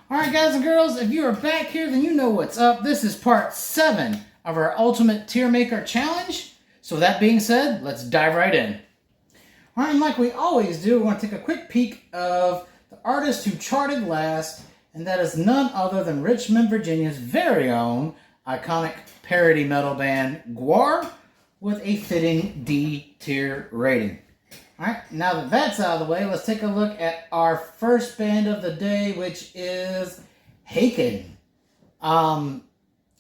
Alright guys and girls, if you are back here, then you know what's up. This is part 7 of our Ultimate Tiermaker Challenge. So with that being said, let's dive right in. Alright, and like we always do, we want to take a quick peek of the artist who charted last, and that is none other than Richmond, Virginia's very own iconic parody metal band, Gwar, with a fitting D tier rating. Alright, now that that's out of the way, let's take a look at our first band of the day, which is Haken.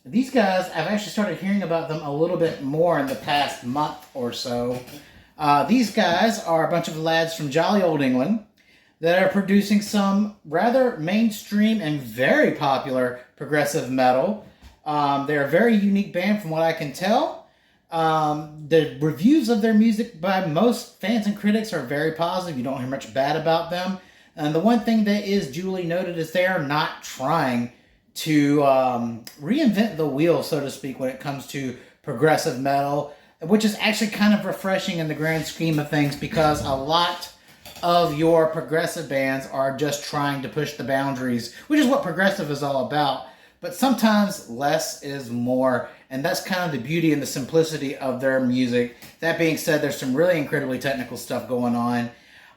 These guys, I've actually started hearing about them a little bit more in the past month or so. These guys are a bunch of lads from jolly old England that are producing some rather mainstream and very popular progressive metal. They're a very unique band from what I can tell. The reviews of their music by most fans and critics are very positive. You don't hear much bad about them. And the one thing that is duly noted is they are not trying to reinvent the wheel, so to speak, when it comes to progressive metal, which is actually kind of refreshing in the grand scheme of things, because a lot of your progressive bands are just trying to push the boundaries, which is what progressive is all about. But sometimes less is more, and that's kind of the beauty and the simplicity of their music. That being said, there's some really incredibly technical stuff going on.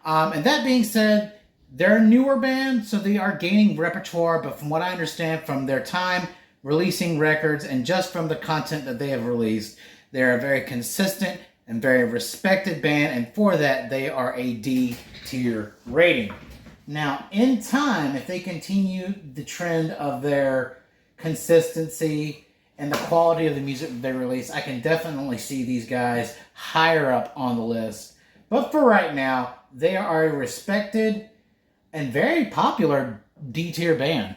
And that being said, they're a newer band, so they are gaining repertoire, but from what I understand from their time releasing records and just from the content that they have released, they're a very consistent and very respected band, and for that, they are a D tier rating. Now, in time, if they continue the trend of their consistency and the quality of the music that they release, I can definitely see these guys higher up on the list. But for right now, they are a respected and very popular D-tier band.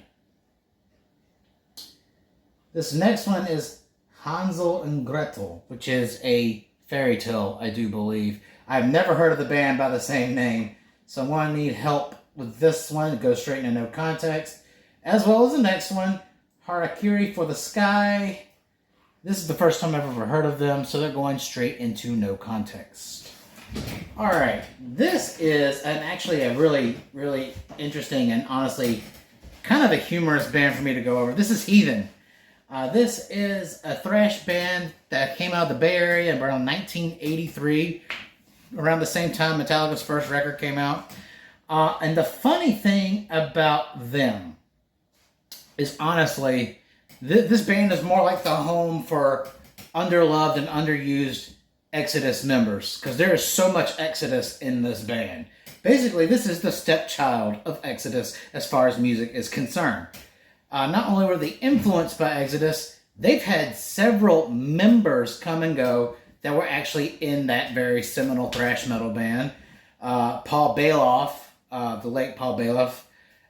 This next one is Hansel and Gretel, which is a fairy tale, I do believe. I've never heard of the band by the same name, so I'm going to need help with this one. It goes straight into no context, as well as the next one, Harakiri for the Sky. This is the first time I've ever heard of them, so they're going straight into no context. Alright, this is actually a really, really interesting and honestly kind of a humorous band for me to go over. This is Heathen. This is a thrash band that came out of the Bay Area around 1983, around the same time Metallica's first record came out. And the funny thing about them is, honestly, this band is more like the home for underloved and underused Exodus members, because there is so much Exodus in this band. Basically, this is the stepchild of Exodus as far as music is concerned. Not only were they influenced by Exodus, they've had several members come and go that were actually in that very seminal thrash metal band. Paul Bailoff, the late Paul Bailoff,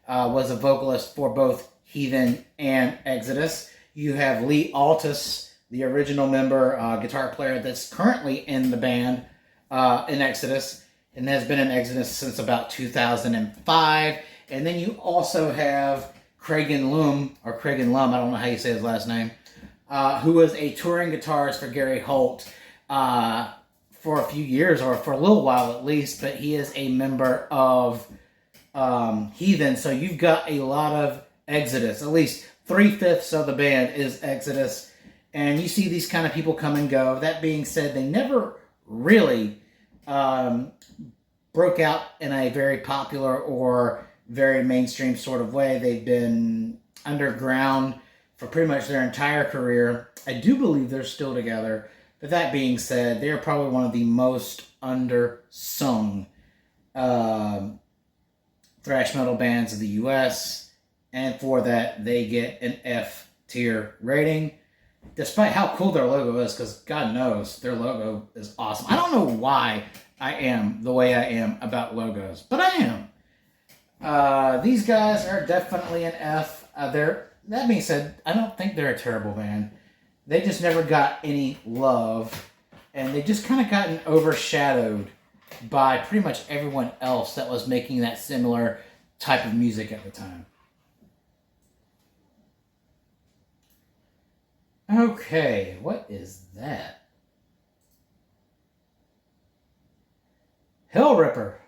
was a vocalist for both Heathen and Exodus. You have Lee Altus, the original member, guitar player that's currently in the band in Exodus, and has been in Exodus since about 2005. And then you also have Craigan Lum, I don't know how you say his last name, who was a touring guitarist for Gary Holt for a few years, or for a little while at least, but he is a member of Heathen. So you've got a lot of Exodus. At least 3/5 of the band is Exodus, and you see these kind of people come and go. That being said, they never really broke out in a very popular or very mainstream sort of way. They've been underground for pretty much their entire career. I do believe they're still together, but that being said, they're probably one of the most undersung thrash metal bands of the U.S., and for that, they get an F tier rating, despite how cool their logo is, because God knows their logo is awesome. I don't know why I am the way I am about logos, but I am. These guys are definitely an F. That being said, I don't think they're a terrible band. They just never got any love, and they just kind of gotten overshadowed by pretty much everyone else that was making that similar type of music at the time. Okay, what is that? Hell Ripper.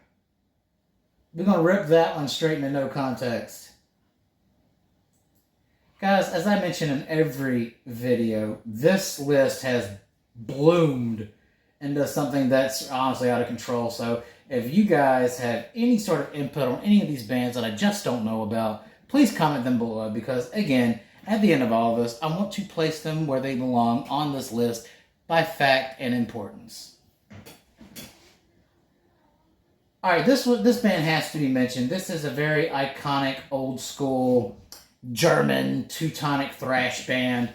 We're going to rip that one straight into no context. Guys, as I mentioned in every video, this list has bloomed into something that's honestly out of control. So if you guys have any sort of input on any of these bands that I just don't know about, please comment them below, because again, at the end of all of this, I want to place them where they belong on this list by fact and importance. Alright, this band has to be mentioned. This is a very iconic, old school German Teutonic thrash band.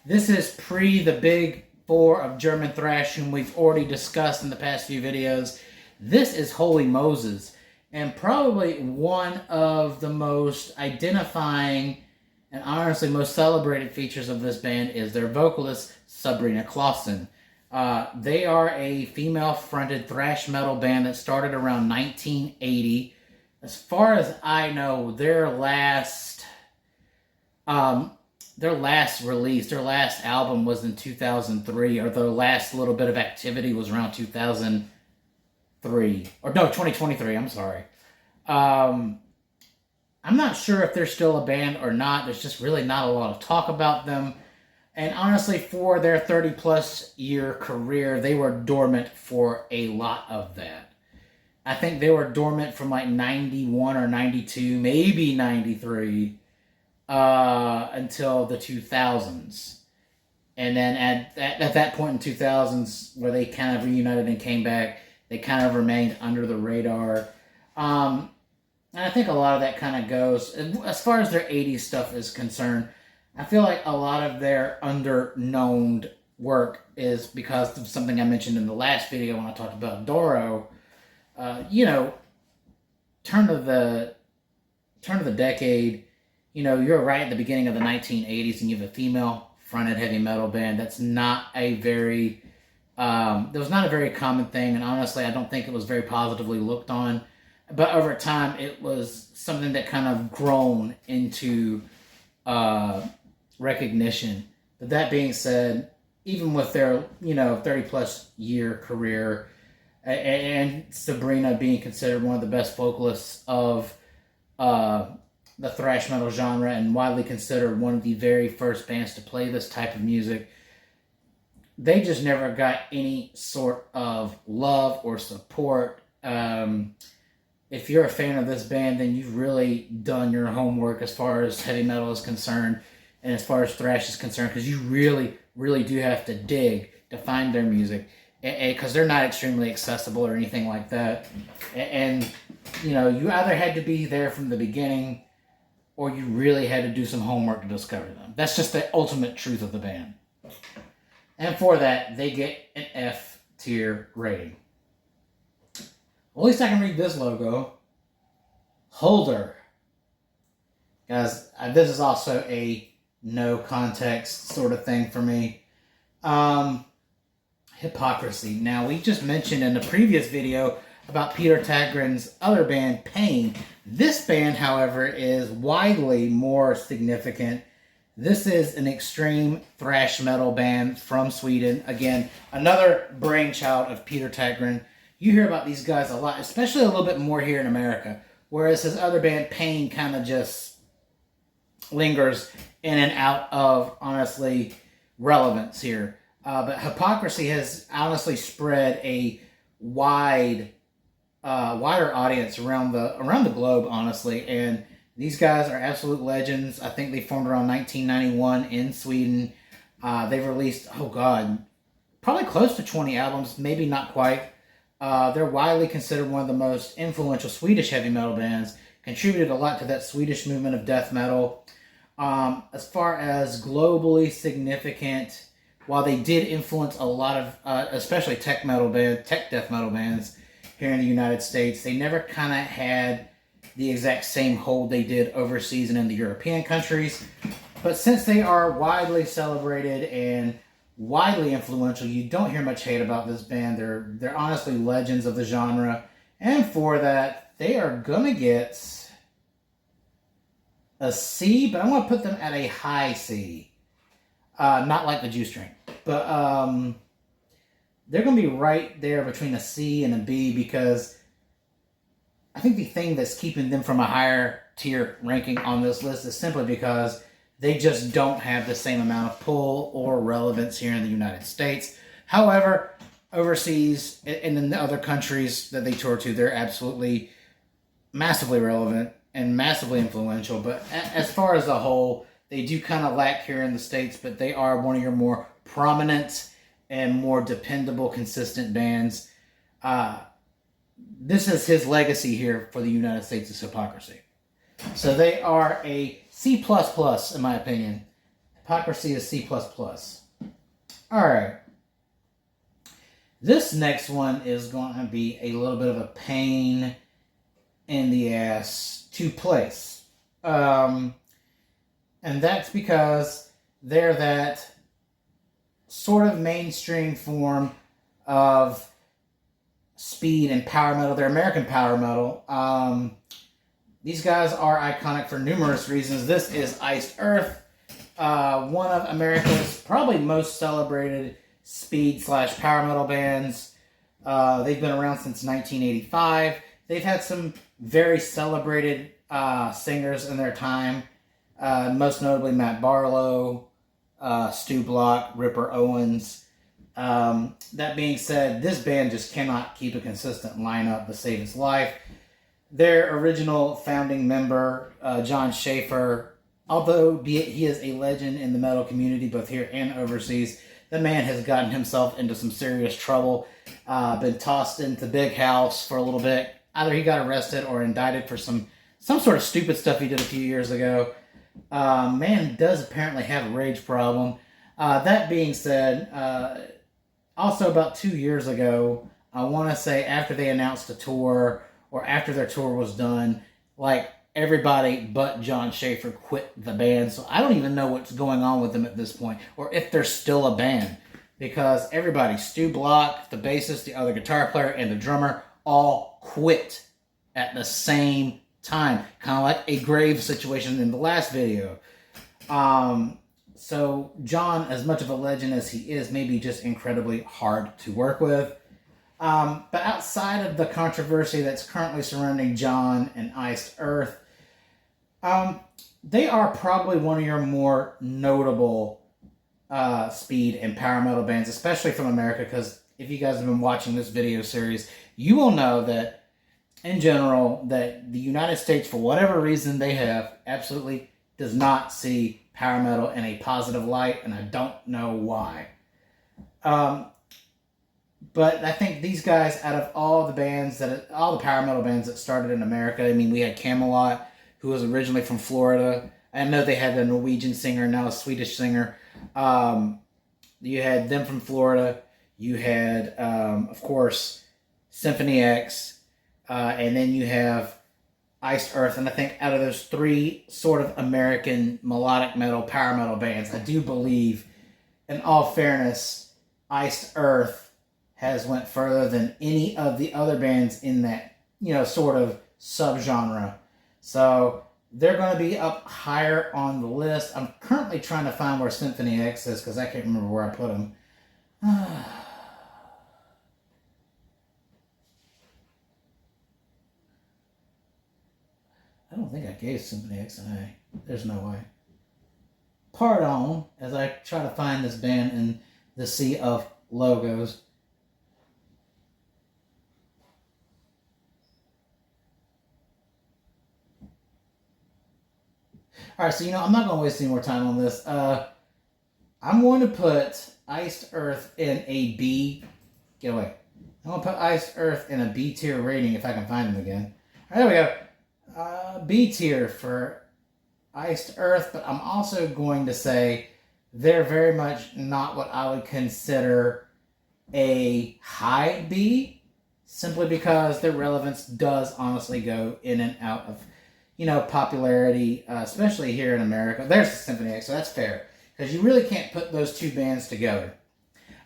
This is pre the big four of German thrash, whom we've already discussed in the past few videos. This is Holy Moses, and probably one of the most identifying and honestly most celebrated features of this band is their vocalist, Sabrina Clausen. They are a female-fronted thrash metal band that started around 1980. As far as I know, their last release, their last album was in 2003, or their last little bit of activity was around 2003. Or no, 2023, I'm sorry. I'm not sure if they're still a band or not. There's just really not a lot of talk about them. And honestly, for their 30-plus year career, they were dormant for a lot of that. I think they were dormant from like 91 or 92, maybe 93, until the 2000s. And then at that point in 2000s, where they kind of reunited and came back, they kind of remained under the radar. And I think a lot of that kind of goes, as far as their 80s stuff is concerned, I feel like a lot of their under-known work is because of something I mentioned in the last video when I talked about Doro. Turn of the decade, you're right at the beginning of the 1980s, and you have a female-fronted heavy metal band. That's not a very, that was not a very common thing, and honestly, I don't think it was very positively looked on. But over time, it was something that kind of grown into recognition. But that being said, even with their 30-plus year career, and Sabrina being considered one of the best vocalists of the thrash metal genre, and widely considered one of the very first bands to play this type of music, they just never got any sort of love or support. If you're a fan of this band, then you've really done your homework as far as heavy metal is concerned, and as far as thrash is concerned, because you really, really do have to dig to find their music, because they're not extremely accessible or anything like that. And you either had to be there from the beginning, or you really had to do some homework to discover them. That's just the ultimate truth of the band. And for that, they get an F tier rating. Well, at least I can read this logo. Holder. Guys, this is also a no context sort of thing for me. Hypocrisy. Now, we just mentioned in the previous video about Peter Tägtgren's other band, Pain. This band, however, is widely more significant. This is an extreme thrash metal band from Sweden. Again, another brainchild of Peter Tägtgren. You hear about these guys a lot, especially a little bit more here in America, whereas his other band, Pain, kind of just lingers in and out of, honestly, relevance here. But Hypocrisy has honestly spread a wider audience around the globe, honestly, and these guys are absolute legends. I think they formed around 1991 in Sweden. They've released, probably close to 20 albums, maybe not quite. They're widely considered one of the most influential Swedish heavy metal bands, contributed a lot to that Swedish movement of death metal. As far as globally significant, while they did influence a lot of, especially tech death metal bands here in the United States, they never kind of had the exact same hold they did overseas and in the European countries. But since they are widely celebrated and widely influential, you don't hear much hate about this band. They're honestly legends of the genre, and for that, they are gonna get a C, but I'm gonna put them at a high C. Not like the juice drink, but they're gonna be right there between a C and a B, because I think the thing that's keeping them from a higher tier ranking on this list is simply because They just don't have the same amount of pull or relevance here in the United States. However, overseas and in the other countries that they tour to, they're absolutely massively relevant and massively influential. But as far as a whole, they do kind of lack here in the States, but they are one of your more prominent and more dependable, consistent bands. This is his legacy here for the United States is Hypocrisy. So they are a C++, in my opinion. Hypocrisy is C++. All right. This next one is going to be a little bit of a pain in the ass to place. And that's because they're that sort of mainstream form of speed and power metal. They're American power metal. These guys are iconic for numerous reasons. This is Iced Earth, one of America's probably most celebrated speed/power metal bands. They've been around since 1985. They've had some very celebrated singers in their time, most notably Matt Barlow, Stu Block, Ripper Owens. That being said, this band just cannot keep a consistent lineup to save its life. Their original founding member, John Schaefer, although he is a legend in the metal community, both here and overseas, the man has gotten himself into some serious trouble, been tossed into Big House for a little bit. Either he got arrested or indicted for some sort of stupid stuff he did a few years ago. Man does apparently have a rage problem. That being said, also about 2 years ago, I want to say after they announced a tour, or after their tour was done, like everybody but John Schaefer quit the band. So I don't even know what's going on with them at this point, or if they're still a band. Because everybody, Stu Block, the bassist, the other guitar player, and the drummer, all quit at the same time. Kind of like a grave situation in the last video. So John, as much of a legend as he is, may be just incredibly hard to work with. But outside of the controversy that's currently surrounding John and Iced Earth, they are probably one of your more notable speed and power metal bands, especially from America, because if you guys have been watching this video series, you will know that, in general, that the United States, for whatever reason they have, absolutely does not see power metal in a positive light, and I don't know why. But I think these guys, out of all the power metal bands that started in America, I mean, we had Camelot, who was originally from Florida. I know they had a Norwegian singer, now a Swedish singer. You had them from Florida. You had, of course, Symphony X. And then you have Iced Earth. And I think out of those three sort of American melodic metal, power metal bands, I do believe, in all fairness, Iced Earth has went further than any of the other bands in that, sort of subgenre. So they're going to be up higher on the list. I'm currently trying to find where Symphony X is because I can't remember where I put them. I don't think I gave Symphony X an A. There's no way. Pardon, as I try to find this band in the sea of logos. Alright, so I'm not going to waste any more time on this. I'm going to put Iced Earth in a B. Get away. I'm going to put Iced Earth in a B tier rating if I can find them again. Alright, there we go. B tier for Iced Earth, but I'm also going to say they're very much not what I would consider a high B, simply because their relevance does honestly go in and out of popularity, especially here in America. There's the Symphony X, so that's fair, because you really can't put those two bands together.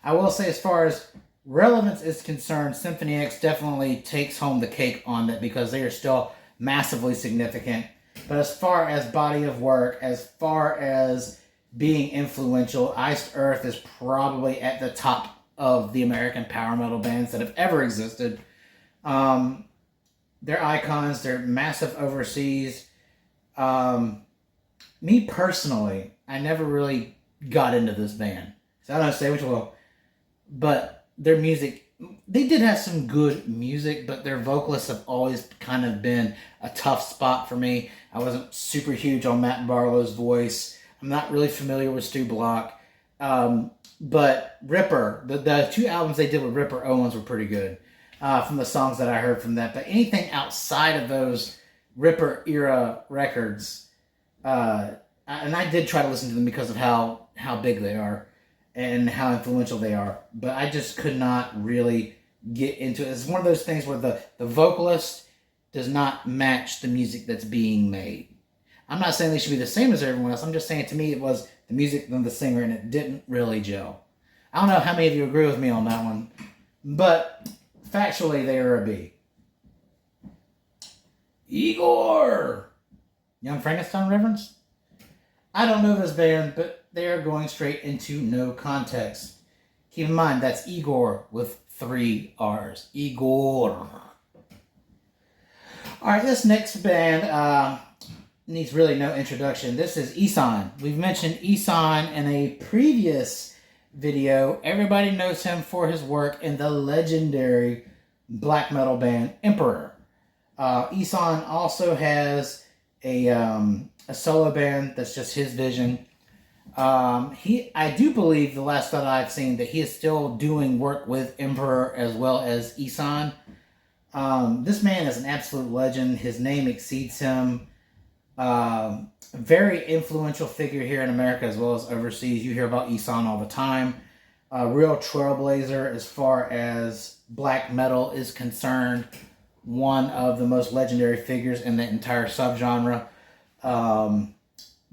I will say, as far as relevance is concerned, Symphony X definitely takes home the cake on that, because they are still massively significant. But as far as body of work, as far as being influential, Iced Earth is probably at the top of the American power metal bands that have ever existed. They're icons. They're massive overseas. Me personally, I never really got into this band. So I don't say which one, but their music, they did have some good music, but their vocalists have always kind of been a tough spot for me. I wasn't super huge on Matt Barlow's voice. I'm not really familiar with Stu Block. But Ripper, the two albums they did with Ripper Owens were pretty good from the songs that I heard from that. But anything outside of those Ripper era records, and I did try to listen to them because of how big they are and how influential they are, but I just could not really get into it. It's one of those things where the vocalist does not match the music that's being made. I'm not saying they should be the same as everyone else. I'm just saying, to me, it was the music than the singer, and it didn't really gel. I don't know how many of you agree with me on that one, but factually, they are a B. Igor! Young Frankenstein reference? I don't know this band, but they are going straight into no context. Keep in mind, that's Igor with 3 R's. Igor. Alright, this next band needs really no introduction. This is Ihsahn. We've mentioned Ihsahn in a previous video. Everybody knows him for his work in the legendary black metal band Emperor. Ihsahn also has a solo band that's just his vision. I do believe, the last that I've seen, that he is still doing work with Emperor as well as Ihsahn. This man is an absolute legend. His name exceeds him. Very influential figure here in America as well as overseas. You hear about Ihsahn all the time. A real trailblazer as far as black metal is concerned. One of the most legendary figures in the entire subgenre.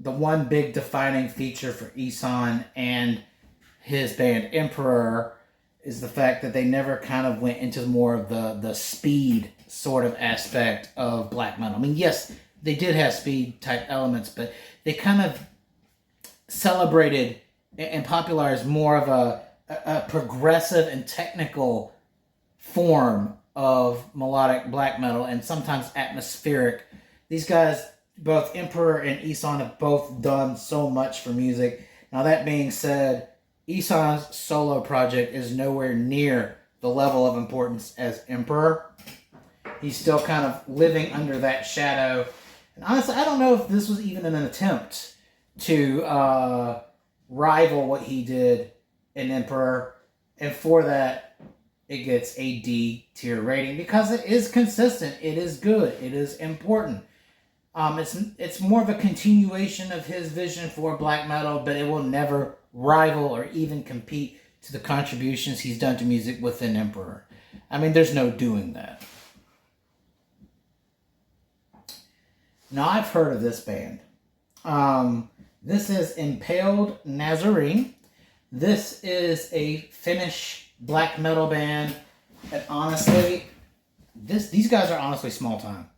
The one big defining feature for Ihsahn and his band Emperor is the fact that they never kind of went into more of the speed sort of aspect of black metal. I mean, yes, they did have speed type elements, but they kind of celebrated and popularized more of a progressive and technical form of melodic black metal, and sometimes atmospheric. These guys, both Emperor and Ihsahn, have both done so much for music. Now, that being said, Ihsahn's solo project is nowhere near the level of importance as Emperor. He's still kind of living under that shadow. And honestly, I don't know if this was even an attempt to rival what he did in Emperor. And for that, it gets a D tier rating because it is consistent. It is good. It is important. It's more of a continuation of his vision for black metal, but it will never rival or even compete to the contributions he's done to music within Emperor. I mean, there's no doing that. Now, I've heard of this band. This is Impaled Nazarene. This is a Finnish black metal band. And honestly, these guys are honestly small time.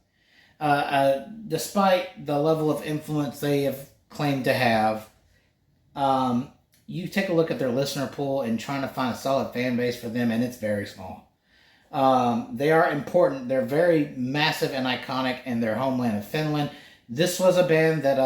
Despite the level of influence they have claimed to have, you take a look at their listener pool and trying to find a solid fan base for them, and it's very small. They are important. They're very massive and iconic in their homeland of Finland. This was a band that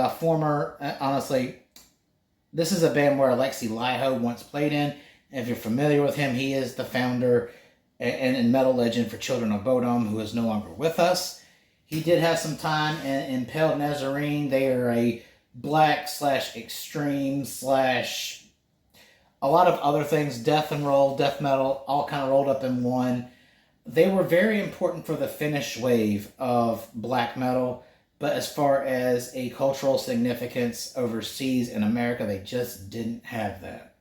this is a band where Alexi Laiho once played in. If you're familiar with him, he is the founder and metal legend for Children of Bodom, who is no longer with us. He did have some time in Impaled Nazarene. They are a black / extreme / a lot of other things, death and roll, death metal, all kind of rolled up in one. They were very important for the Finnish wave of black metal, but as far as a cultural significance overseas in America, they just didn't have that.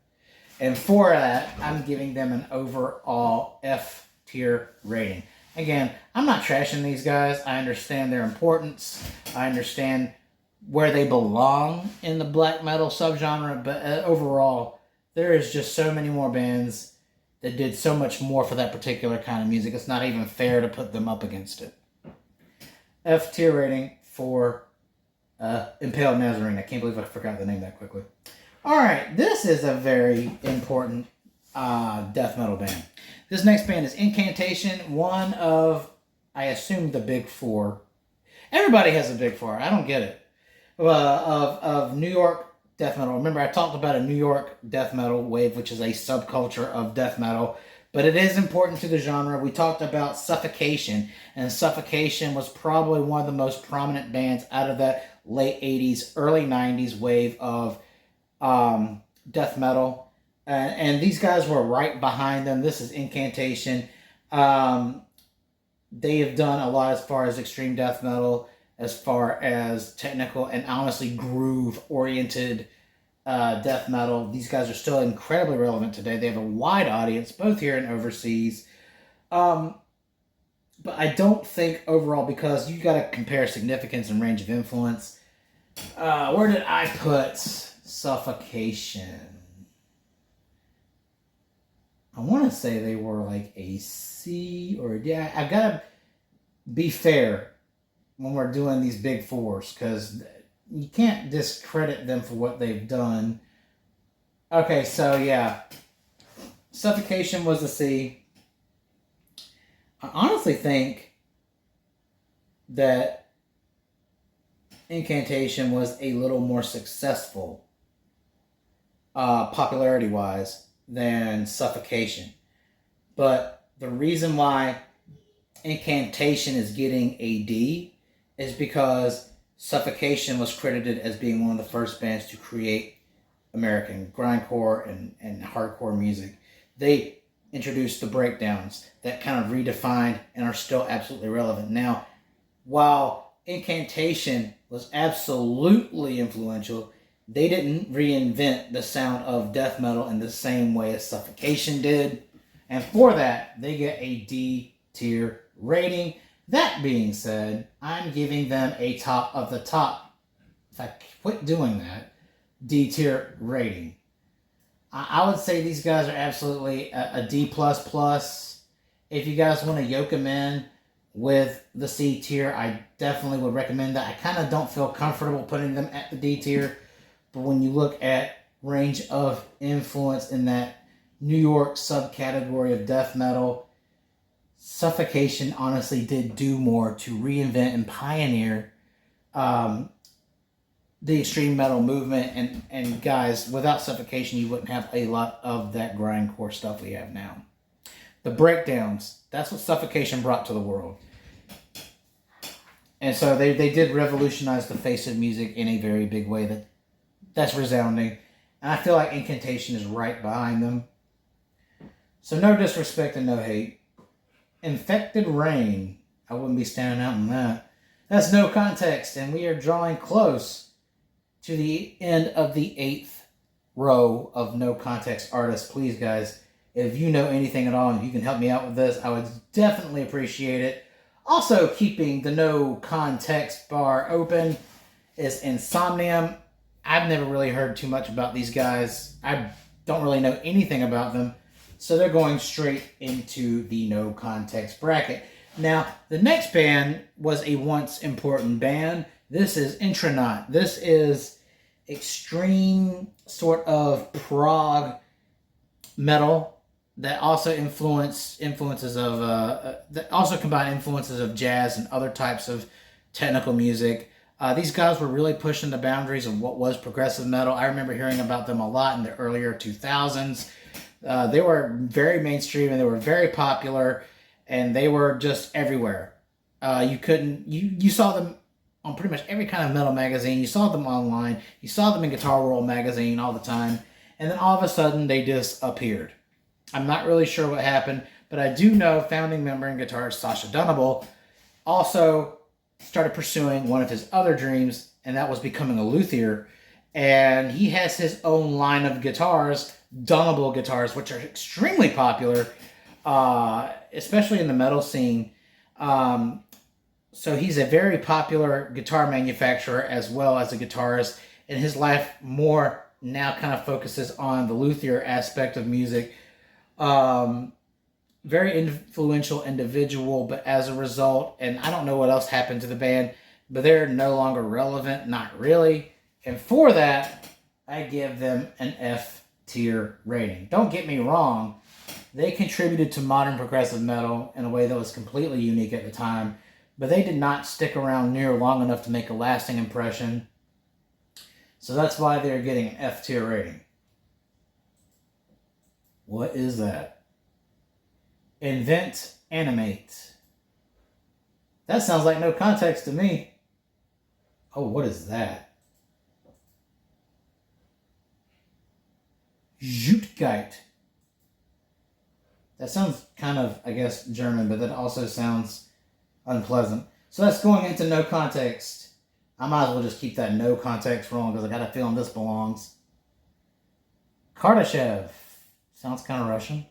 And for that, I'm giving them an overall F tier rating. Again, I'm not trashing these guys. I understand their importance. I understand where they belong in the black metal subgenre, but overall, there is just so many more bands that did so much more for that particular kind of music. It's not even fair to put them up against it. F tier rating for Impaled Nazarene. I can't believe I forgot the name that quickly. Alright, this is a very important death metal band. This next band is Incantation, one of, I assume, the big four. Everybody has a big four. I don't get it. of New York death metal. Remember, I talked about a New York death metal wave, which is a subculture of death metal, but it is important to the genre. We talked about Suffocation, and Suffocation was probably one of the most prominent bands out of that late 80s, early 90s wave of death metal. And these guys were right behind them. This is Incantation. They have done a lot as far as extreme death metal, as far as technical and honestly groove-oriented death metal. These guys are still incredibly relevant today. They have a wide audience, both here and overseas. But I don't think overall, because you got to compare significance and range of influence. Where did I put Suffocation? I want to say they were like a C or yeah. I've got to be fair when we're doing these big fours, because you can't discredit them for what they've done. Okay, so yeah, Suffocation was a C. I honestly think that Incantation was a little more successful, popularity-wise, than Suffocation. But the reason why Incantation is getting a D is because Suffocation was credited as being one of the first bands to create American grindcore and hardcore music. They introduced the breakdowns that kind of redefined and are still absolutely relevant. Now, while Incantation was absolutely influential, they didn't reinvent the sound of death metal in the same way as Suffocation did. And for that, they get a D tier rating. That being said, I'm giving them a top of the top, if I quit doing that, D tier rating. I would say these guys are absolutely a D++. If you guys want to yoke them in with the C tier, I definitely would recommend that. I kind of don't feel comfortable putting them at the D tier, but when you look at range of influence in that New York subcategory of death metal, Suffocation honestly did do more to reinvent and pioneer the extreme metal movement. And guys, without Suffocation, you wouldn't have a lot of that grindcore stuff we have now. The breakdowns, that's what Suffocation brought to the world. And so they did revolutionize the face of music in a very big way. That's resounding. And I feel like Incantation is right behind them. So no disrespect and no hate. Infected Rain, I wouldn't be standing out on that. That's No Context, and we are drawing close to the end of the 8th row of No Context artists. Please, guys, if you know anything at all and you can help me out with this, I would definitely appreciate it. Also, keeping the No Context bar open is Insomnium. I've never really heard too much about these guys. I don't really know anything about them. So they're going straight into the No Context bracket. Now, the next band was a once important band. This is Intronaut. This is extreme sort of prog metal that also that also combine influences of jazz and other types of technical music. These guys were really pushing the boundaries of what was progressive metal. I remember hearing about them a lot in the earlier 2000s. They were very mainstream and they were very popular, and they were just everywhere. You saw them on pretty much every kind of metal magazine. You saw them online. You saw them in Guitar World magazine all the time. And then all of a sudden they disappeared. I'm not really sure what happened, but I do know founding member and guitarist Sasha Dunable also started pursuing one of his other dreams, and that was becoming a luthier. And he has his own line of guitars, Dunable guitars, which are extremely popular, especially in the metal scene. So he's a very popular guitar manufacturer as well as a guitarist, and his life more now kind of focuses on the luthier aspect of music. Very influential individual, but as a result, and I don't know what else happened to the band, but they're no longer relevant, not really. And for that, I give them an F tier rating. Don't get me wrong, they contributed to modern progressive metal in a way that was completely unique at the time, but they did not stick around near long enough to make a lasting impression. So that's why they're getting an F tier rating. What is that? Invent, animate. That sounds like no context to me. Oh, what is that? Zoetgeit. That sounds kind of, I guess, German, but that also sounds unpleasant. So that's going into no context. I might as well just keep that no context wrong because I got a feeling this belongs. Kardashev. Sounds kind of Russian.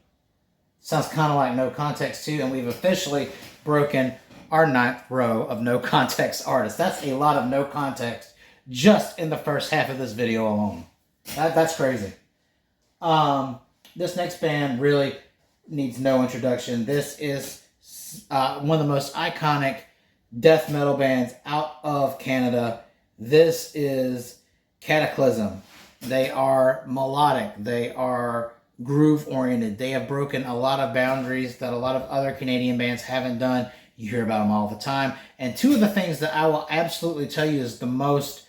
Sounds kind of like no context too, and we've officially broken our 9th row of no context artists. That's a lot of no context just in the first half of this video alone. That's crazy. This next band really needs no introduction. This is one of the most iconic death metal bands out of Canada. This is Cataclysm. They are melodic. They are groove oriented. They have broken a lot of boundaries that a lot of other Canadian bands haven't done. You hear about them all the time. And two of the things that I will absolutely tell you is the most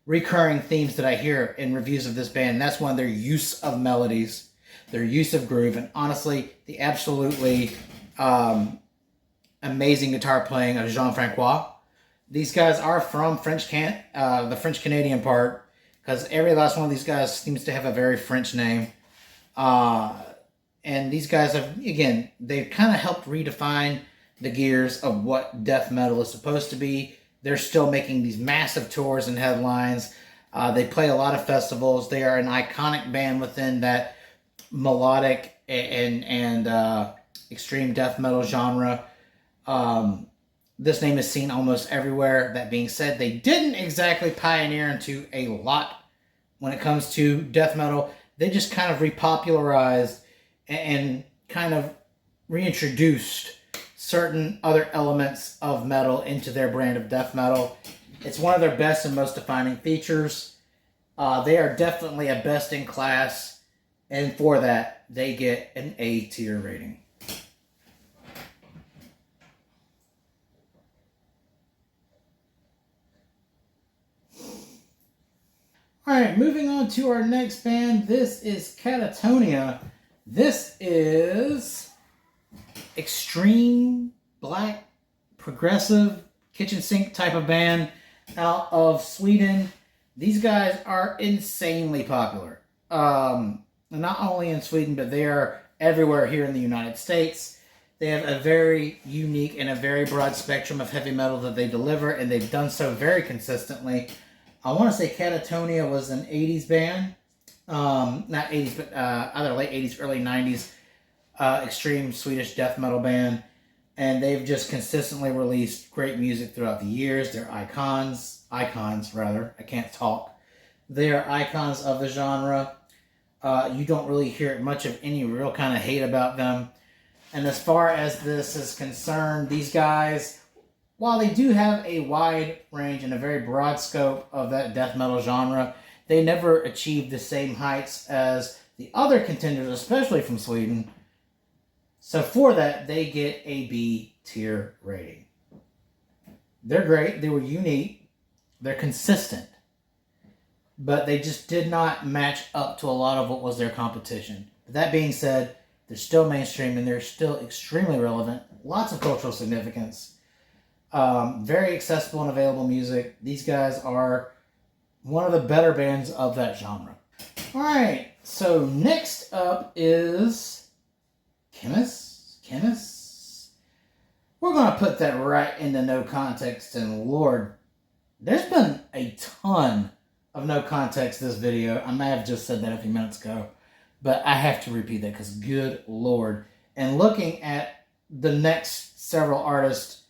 recurring themes that I hear in reviews of this band. And that's one, their use of melodies, their use of groove, and honestly, the absolutely amazing guitar playing of Jean-Francois. These guys are from the French Canadian part, because every last one of these guys seems to have a very French name. And these guys have, again, they've kind of helped redefine the gears of what death metal is supposed to be. They're still making these massive tours and headlines. They play a lot of festivals. They are an iconic band within that melodic and extreme death metal genre. This name is seen almost everywhere. That being said, they didn't exactly pioneer into a lot when it comes to death metal. They just kind of repopularized and kind of reintroduced certain other elements of metal into their brand of death metal. It's one of their best and most defining features. They are definitely a best in class, and for that, they get an A tier rating. Alright, moving on to our next band. This is Catatonia. This is extreme, black, progressive, kitchen sink type of band out of Sweden. These guys are insanely popular. Not only in Sweden, but they are everywhere here in the United States. They have a very unique and a very broad spectrum of heavy metal that they deliver, and they've done so very consistently. I want to say Catatonia was an 80s band. Not 80s, but either late 80s, early 90s. Extreme Swedish death metal band. And they've just consistently released great music throughout the years. They're icons, rather. I can't talk. They are icons of the genre. You don't really hear much of any real kind of hate about them. And as far as this is concerned, these guys, while they do have a wide range and a very broad scope of that death metal genre, they never achieved the same heights as the other contenders, especially from Sweden. So for that, they get a B tier rating. They're great. They were unique. They're consistent. But they just did not match up to a lot of what was their competition. But that being said, they're still mainstream and they're still extremely relevant. Lots of cultural significance. Very accessible and available music. These guys are one of the better bands of that genre. Alright, so next up is Chemist. We're going to put that right into no context, and Lord, there's been a ton of no context this video. I may have just said that a few minutes ago, but I have to repeat that because good Lord. And looking at the next several artists,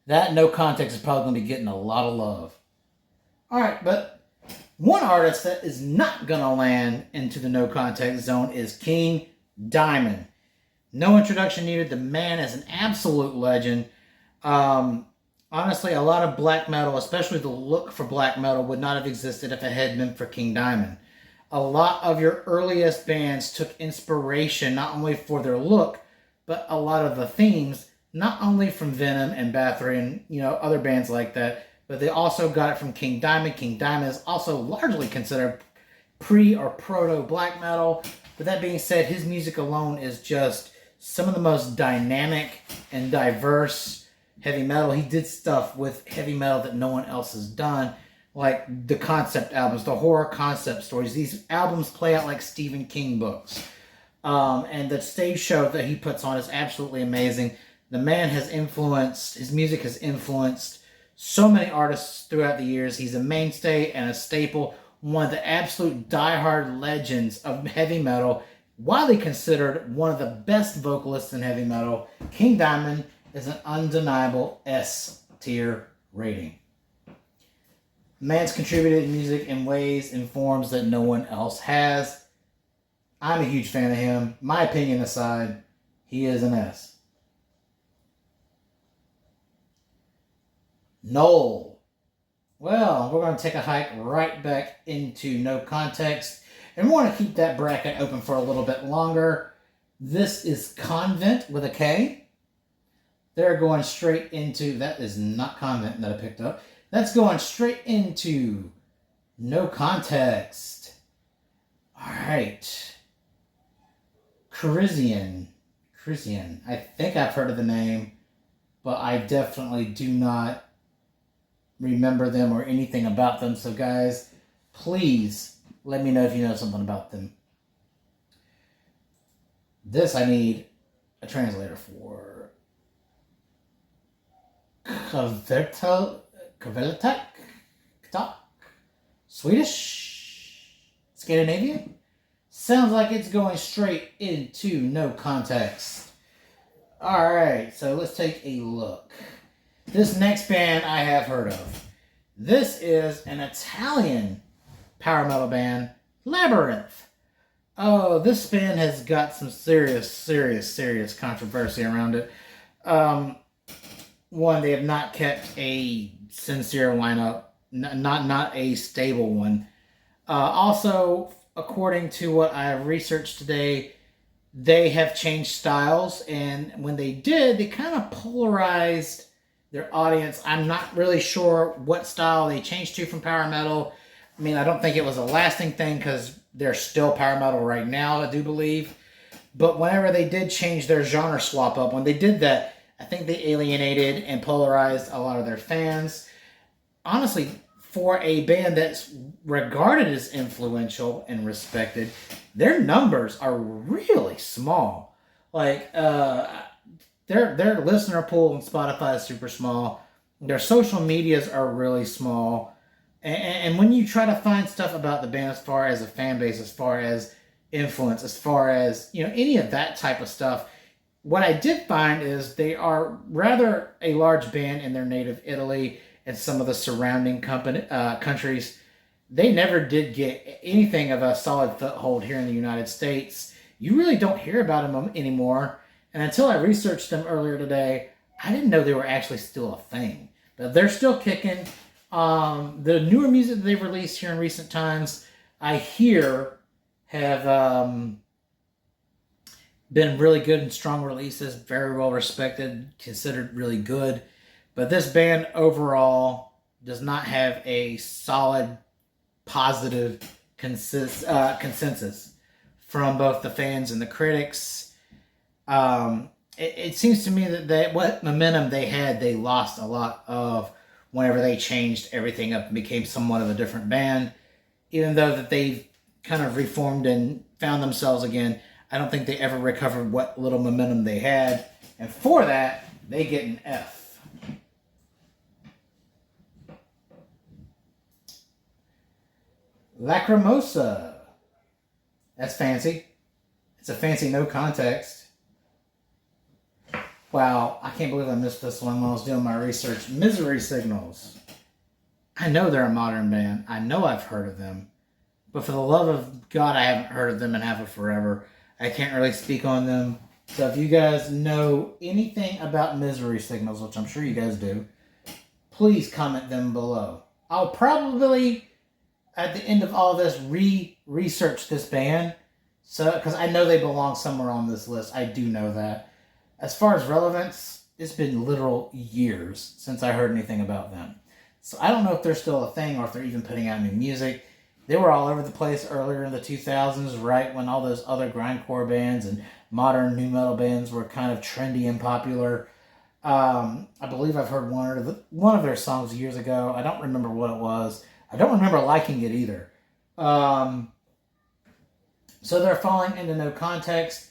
that no context is probably going to be getting a lot of love. Alright, but one artist that is not going to land into the no context zone is King Diamond. No introduction needed. The man is an absolute legend. Honestly, a lot of black metal, especially the look for black metal, would not have existed if it hadn't been for King Diamond. A lot of your earliest bands took inspiration not only for their look, but a lot of the themes, not only from Venom and Bathory and other bands like that, but they also got it from King Diamond. King Diamond is also largely considered pre or proto black metal. But that being said, his music alone is just some of the most dynamic and diverse heavy metal. He did stuff with heavy metal that no one else has done, like the concept albums, the horror concept stories. These albums play out like Stephen King books. And the stage show that he puts on is absolutely amazing. The man has influenced, his music has influenced so many artists throughout the years. He's a mainstay and a staple, one of the absolute diehard legends of heavy metal, widely considered one of the best vocalists in heavy metal. King Diamond is an undeniable S tier rating. Man's contributed music in ways and forms that no one else has. I'm a huge fan of him. My opinion aside, he is an S. Noel. Well, we're going to take a hike right back into No Context, and we want to keep that bracket open for a little bit longer. This is Convent with a K. They're going straight into, that is not Convent that I picked up. That's going straight into No Context. All right. Crisian. I think I've heard of the name, but I definitely do not remember them or anything about them. So guys, please let me know if you know something about them. This I need a translator for. Kvelertak? Swedish? Scandinavian? Sounds like it's going straight into No Context. Alright, so let's take a look. This next band I have heard of. This is an Italian power metal band, Labyrinth. Oh, this band has got some serious controversy around it. One, they have not kept a sincere lineup, not a stable one. Also, according to what I have researched today, they have changed styles, and when they did, they kind of polarized their audience. I'm not really sure what style they changed to from power metal. I mean, I don't think it was a lasting thing because they're still power metal right now, I do believe. But whenever they did change their genre swap up, when they did that, I think they alienated and polarized a lot of their fans. Honestly, for a band that's regarded as influential and respected, their numbers are really small. Like, their listener pool on Spotify is super small. Their social medias are really small. And when you try to find stuff about the band as far as a fan base, as far as influence, as far as, any of that type of stuff, what I did find is they are rather a large band in their native Italy and some of the surrounding countries. They never did get anything of a solid foothold here in the United States. You really don't hear about them anymore. And until I researched them earlier today, I didn't know they were actually still a thing. But they're still kicking. The newer music that they've released here in recent times, I hear, have been really good and strong releases, very well respected, considered really good. But this band overall does not have a solid, positive consensus from both the fans and the critics. It seems to me that what momentum they had, they lost a lot of whenever they changed everything up and became somewhat of a different band. Even though that they've kind of reformed and found themselves again, I don't think they ever recovered what little momentum they had. And for that, they get an F. Lacrimosa. That's fancy. It's a fancy No Context. Wow, I can't believe I missed this one when I was doing my research. Misery Signals. I know they're a modern band. I know I've heard of them. But for the love of God, I haven't heard of them and haven't forever. I can't really speak on them. So if you guys know anything about Misery Signals, which I'm sure you guys do, please comment them below. I'll probably, at the end of all this, research this band. So, because I know they belong somewhere on this list. I do know that. As far as relevance, it's been literal years since I heard anything about them. So I don't know if they're still a thing or if they're even putting out new music. They were all over the place earlier in the 2000s, right when all those other grindcore bands and modern nu metal bands were kind of trendy and popular. I believe I've heard one of their songs years ago. I don't remember what it was. I don't remember liking it either. So they're falling into No Context.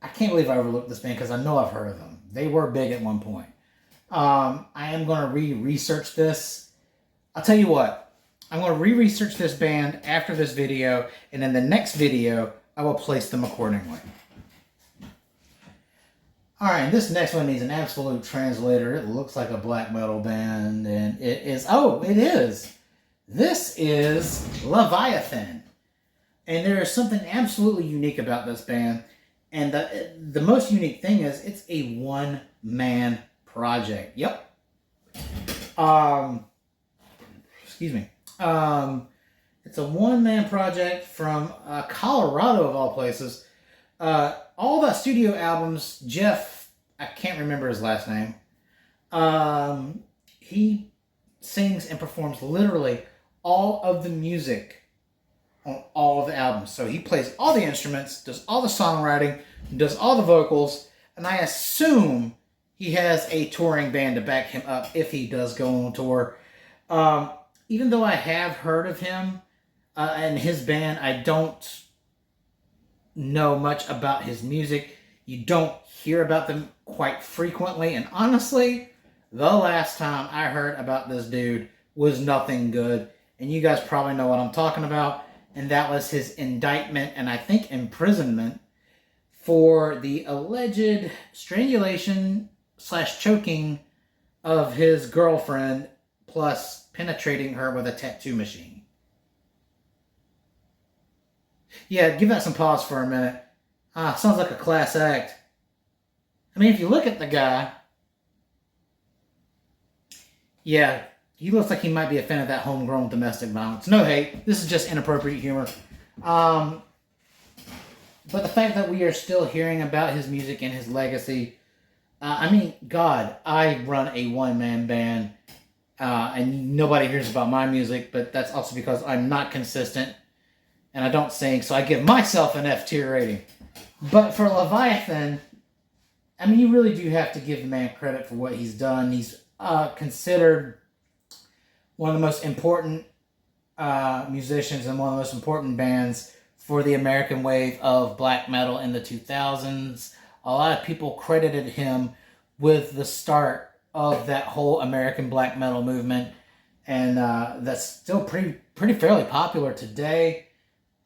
I can't believe I overlooked this band because I know I've heard of them. They were big at one point. I am going to research this. I'll tell you what. I'm going to research this band after this video, and in the next video, I will place them accordingly. Alright, this next one needs an absolute translator. It looks like a black metal band, and it is... Oh, it is! This is Leviathan. And there is something absolutely unique about this band. And the most unique thing is it's a one-man project. Yep. Excuse me. It's a one-man project from Colorado, of all places. All the studio albums, Jeff, I can't remember his last name. He sings and performs literally all of the music on all of the albums. So he plays all the instruments, does all the songwriting, does all the vocals, and I assume he has a touring band to back him up if he does go on tour. Even though I have heard of him and his band, I don't know much about his music. You don't hear about them quite frequently, and honestly, the last time I heard about this dude was nothing good, and you guys probably know what I'm talking about, and that was his indictment and I think imprisonment for the alleged strangulation / choking of his girlfriend, plus penetrating her with a tattoo machine. Yeah, give that some pause for a minute. Sounds like a class act. I mean, if you look at the guy, yeah, he looks like he might be a fan of that homegrown domestic violence. No hate. This is just inappropriate humor. But the fact that we are still hearing about his music and his legacy, I mean, God, I run a one-man band, and nobody hears about my music, but that's also because I'm not consistent, and I don't sing, so I give myself an F-tier rating. But for Leviathan, I mean, you really do have to give the man credit for what he's done. He's considered one of the most important musicians and one of the most important bands for the American wave of black metal in the 2000s. A lot of people credited him with the start of that whole American black metal movement, and that's still pretty fairly popular today.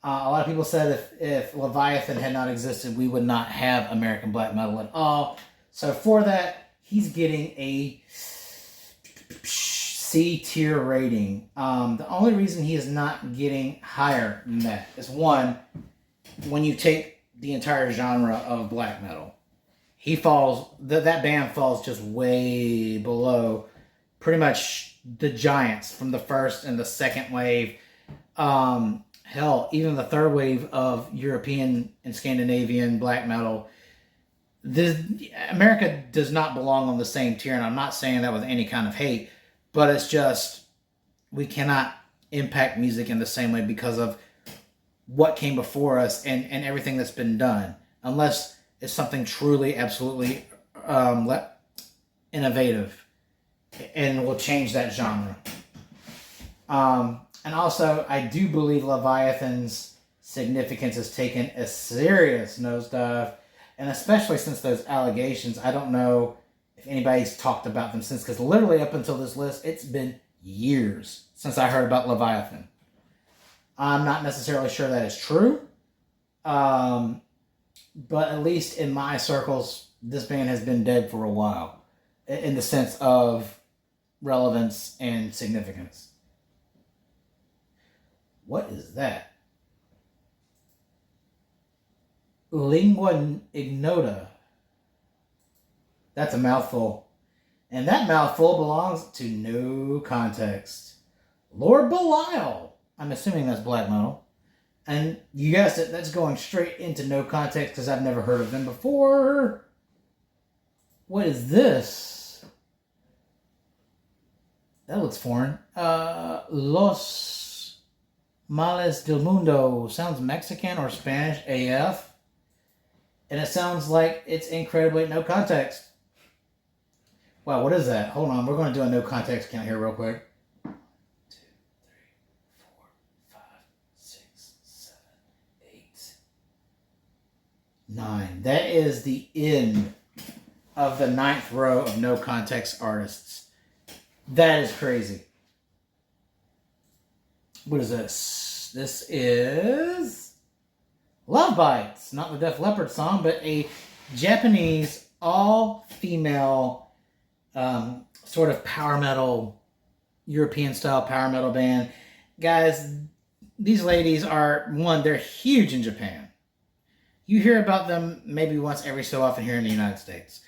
A lot of people said if Leviathan had not existed, we would not have American black metal at all. So for that, he's getting a C tier rating. The only reason he is not getting higher than that is, one, when you take the entire genre of black metal, he falls, that band falls just way below pretty much the giants from the first and the second wave. Hell, even the third wave of European and Scandinavian black metal. America does not belong on the same tier, and I'm not saying that with any kind of hate, but it's just, we cannot impact music in the same way because of what came before us and everything that's been done, unless it's something truly, absolutely innovative and will change that genre. And also, I do believe Leviathan's significance has taken a serious nosedive, and especially since those allegations, I don't know if anybody's talked about them since, because literally up until this list, it's been years since I heard about Leviathan. I'm not necessarily sure that is true, but at least in my circles, this band has been dead for a while, in the sense of relevance and significance. What is that? Lingua ignota. That's a mouthful. And that mouthful belongs to No Context. Lord Belial. I'm assuming that's black metal. And you guessed it, that's going straight into No Context because I've never heard of them before. What is this? That looks foreign. Los Males del Mundo. Sounds Mexican or Spanish AF. And it sounds like it's incredibly no context. Wow, what is that? Hold on, we're going to do a no context count here real quick. 1, 2, 3, 4, 5, 6, 7, 8, 9. That is the end of the 9th row of no context artists. That is crazy. What is this? This is Love Bites. Not the Def Leppard song, but a Japanese all-female sort of power metal, European style power metal band. Guys, these ladies are, one, they're huge in Japan. You hear about them maybe once every so often here in the United States.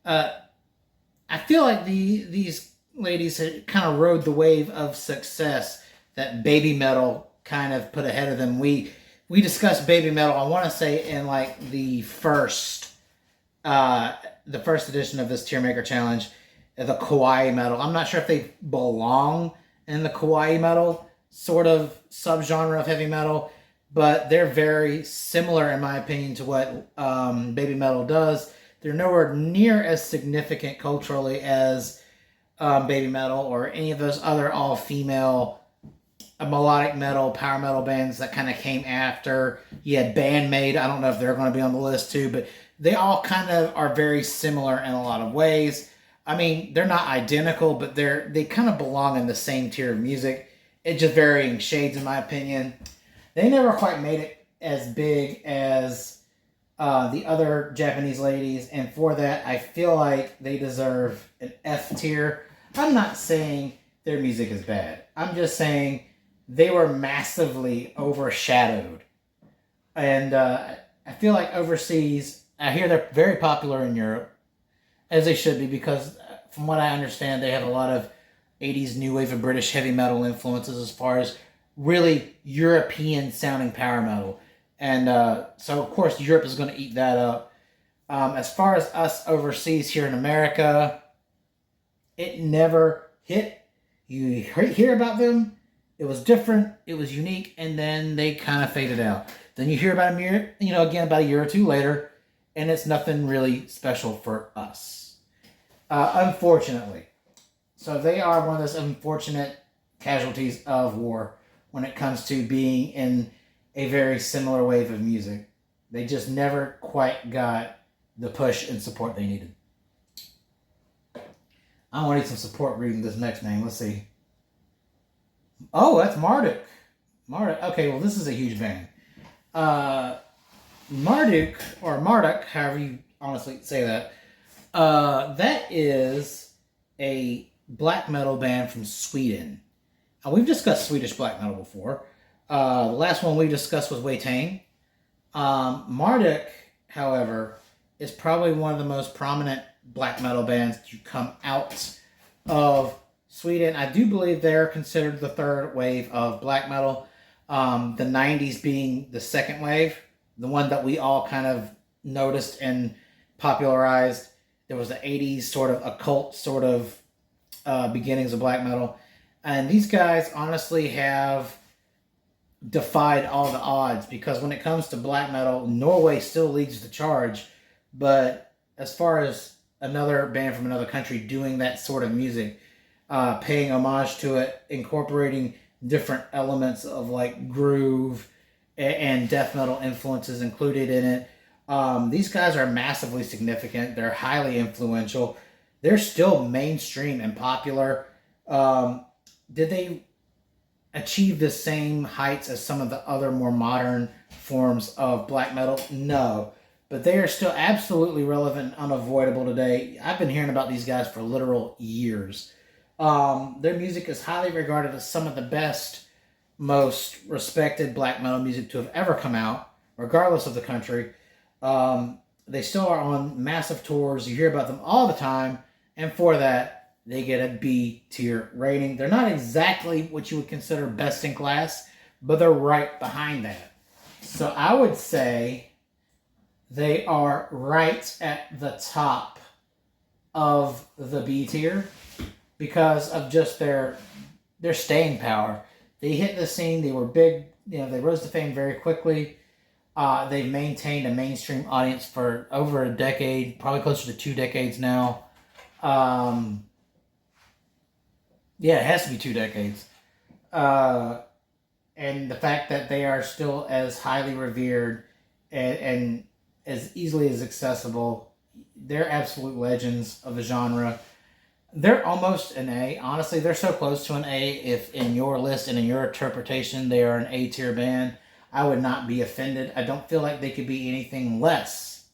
I feel like these ladies had kind of rode the wave of success that baby metal kind of put ahead of them. We discussed baby metal, I want to say, in like the first edition of this Tiermaker challenge, the kawaii metal. I'm not sure if they belong in the kawaii metal sort of subgenre of heavy metal, but they're very similar, in my opinion, to what baby metal does. They're nowhere near as significant culturally as baby metal or any of those other all-female melodic metal, power metal bands that kind of came after. You had Bandmate. I don't know if they're going to be on the list too, but they all kind of are very similar in a lot of ways. I mean, they're not identical, but they kind of belong in the same tier of music. It's just varying shades, in my opinion. They never quite made it as big as the other Japanese ladies, and for that, I feel like they deserve an F tier. I'm not saying their music is bad. I'm just saying they were massively overshadowed. And I feel like overseas, I hear they're very popular in Europe, as they should be, because from what I understand, they have a lot of 80s new wave of British heavy metal influences as far as really European sounding power metal. And so, of course, Europe is going to eat that up. As far as us overseas here in America, it never hit. You hear about them, it was different, it was unique, and then they kind of faded out. Then you hear about them, again, about a year or two later, and it's nothing really special for us. Unfortunately. So they are one of those unfortunate casualties of war when it comes to being in a very similar wave of music. They just never quite got the push and support they needed. I want to need some support reading this next name. Let's see. Oh, that's Marduk. Marduk. Okay, well, this is a huge band. Marduk, or Marduk, however you honestly say that, that is a black metal band from Sweden. We've discussed Swedish black metal before. The last one we discussed was Waiting. Marduk, however, is probably one of the most prominent black metal bands to come out of Sweden. I do believe they're considered the third wave of black metal. The 90s being the second wave, the one that we all kind of noticed and popularized. There was the 80s sort of occult sort of beginnings of black metal. And these guys honestly have defied all the odds, because when it comes to black metal, Norway still leads the charge. But as far as another band from another country doing that sort of music, paying homage to it, incorporating different elements of like groove and death metal influences included in it, these guys are massively significant. They're highly influential. They're still mainstream and popular. Did they achieve the same heights as some of the other more modern forms of black metal? No. But they are still absolutely relevant and unavoidable today. I've been hearing about these guys for literal years. Their music is highly regarded as some of the best, most respected black metal music to have ever come out, regardless of the country. They still are on massive tours. You hear about them all the time. And for that, they get a B tier rating. They're not exactly what you would consider best in class, but they're right behind that. So I would say they are right at the top of the B tier. because of just their staying power. They hit the scene. They were big. They rose to fame very quickly. They've maintained a mainstream audience for over a decade, probably closer to 2 decades now. Yeah, it has to be 2 decades. And the fact that they are still as highly revered and as easily as accessible, they're absolute legends of the genre. They're almost an A. Honestly, they're so close to an A. If in your list and in your interpretation they are an A tier band, I would not be offended. I don't feel like they could be anything less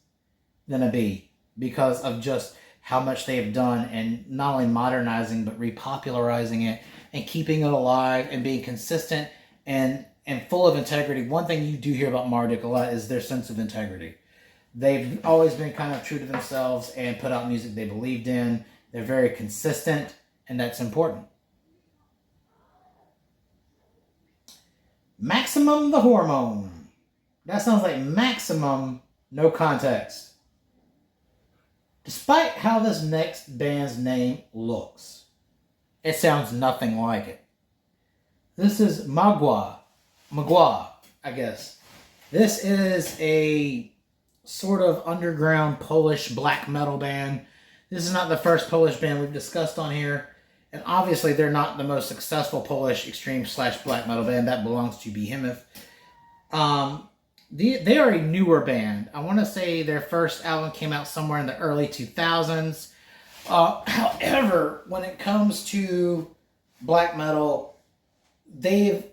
than a B because of just how much they have done and not only modernizing but repopularizing it and keeping it alive and being consistent and full of integrity. One thing you do hear about Marduk a lot is their sense of integrity. They've always been kind of true to themselves and put out music they believed in. They're very consistent, and that's important. Maximum the Hormone. That sounds like Maximum, no context. Despite how this next band's name looks, it sounds nothing like it. This is Magua, I guess. This is a sort of underground Polish black metal band. This is not the first Polish band we've discussed on here. And obviously they're not the most successful Polish extreme / black metal band. That belongs to Behemoth. They are a newer band. I want to say their first album came out somewhere in the early 2000s. However, when it comes to black metal, they've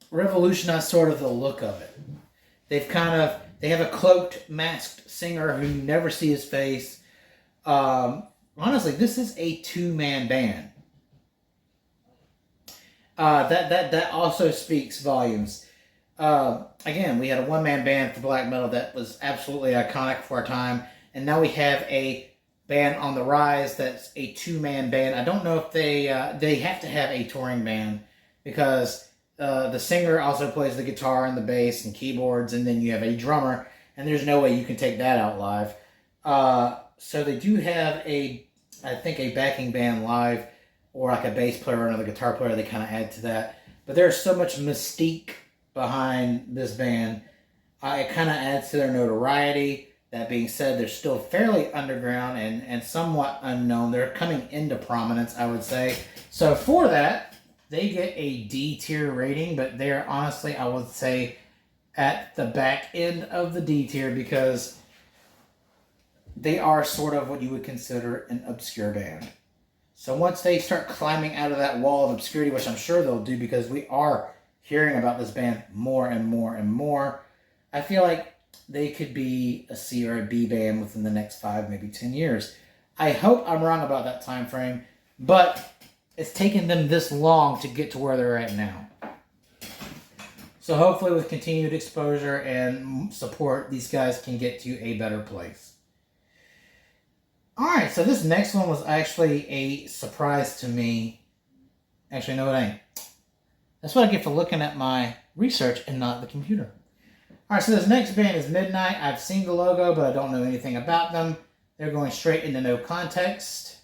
revolutionized sort of the look of it. They have a cloaked, masked singer who you never see his face. Honestly, this is a 2-man band. That also speaks volumes. Again, we had a 1-man band for black metal that was absolutely iconic for our time, and now we have a band on the rise that's a 2-man band. I don't know if they have to have a touring band because the singer also plays the guitar and the bass and keyboards, and then you have a drummer, and there's no way you can take that out live. So they do have a backing band live, or like a bass player or another guitar player. They kind of add to that. But there's so much mystique behind this band. It kind of adds to their notoriety. That being said, they're still fairly underground and somewhat unknown. They're coming into prominence, I would say. So for that, they get a D tier rating, but they're honestly, I would say, at the back end of the D tier because they are sort of what you would consider an obscure band. So once they start climbing out of that wall of obscurity, which I'm sure they'll do because we are hearing about this band more and more and more, I feel like they could be a C or a B band within the next 5, maybe 10 years. I hope I'm wrong about that time frame, but it's taken them this long to get to where they're at now. So hopefully with continued exposure and support, these guys can get to a better place. Alright, so this next one was actually a surprise to me. Actually, no, it ain't. That's what I get for looking at my research and not the computer. Alright, so this next band is Midnight. I've seen the logo, but I don't know anything about them. They're going straight into no context.